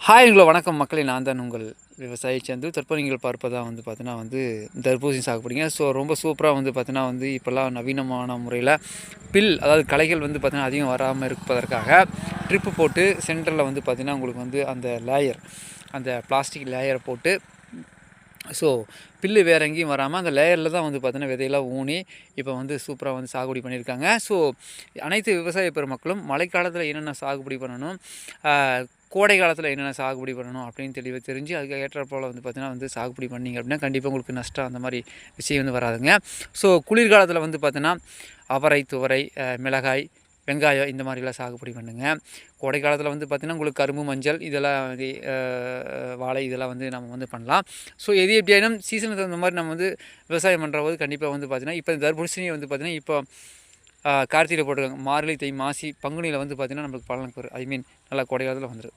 ஹாய்ங்களோ வணக்கம் மக்களே, நான் தான் உங்கள் விவசாயி சந்து. தற்போது நீங்கள் பார்ப்பதா பார்த்தீங்கன்னா தர்பூசணி சாகுபடிங்க. ஸோ ரொம்ப சூப்பராக பார்த்தீங்கன்னா இப்போல்லாம் நவீனமான முறையில் அதாவது களைகள் பார்த்தீங்கன்னா அதிகம் வராமல் இருப்பதற்காக ட்ரிப்பு போட்டு சென்டரில் பார்த்தீங்கன்னா உங்களுக்கு அந்த லேயர், அந்த பிளாஸ்டிக் லேயரை போட்டு ஸோ வேறு எங்கேயும் வராமல் அந்த லேயரில் தான் பார்த்தீங்கன்னா விதையெல்லாம் ஊனி இப்போ சூப்பராக சாகுபடி பண்ணியிருக்காங்க. ஸோ அனைத்து விவசாய பெருமக்களும் மழைக்காலத்தில் என்னென்ன சாகுபடி பண்ணணும், கோடை காலத்தில் என்னென்ன சாகுபடி பண்ணணும் அப்படின்னு தெளிவாக தெரிஞ்சு அதுக்கு ஏற்றப்போல் பார்த்தீங்கன்னா சாகுபடி பண்ணிங்க அப்படின்னா கண்டிப்பாக உங்களுக்கு நஷ்டம் அந்த மாதிரி விஷயம் வராதுங்க. ஸோ குளிர்காலத்தில் பார்த்தீங்கன்னா அவரை, துவரை, மிளகாய், வெங்காயம் இந்த மாதிரிலாம் சாகுபடி பண்ணுங்கள். கோடை காலத்தில் பார்த்திங்கன்னா உங்களுக்கு கரும்பு, மஞ்சள் இதெல்லாம் வாழை இதெல்லாம் நம்ம பண்ணலாம். ஸோ எது எப்படியாலும் சீசனுக்கு தகுந்த மாதிரி நம்ம விவசாயம் பண்ணுறபோது கண்டிப்பாக பார்த்திங்கன்னா இப்போ தர்பூசணி பார்த்திங்கன்னா இப்போ கார்த்திகை போட்டிருக்காங்க. மார்கழி, தை, மாசி, பங்குனியில் பார்த்திங்கன்னா நம்மளுக்கு பலனுக்கு வரும். நல்லா கோடை காலத்தில் வந்துடும்.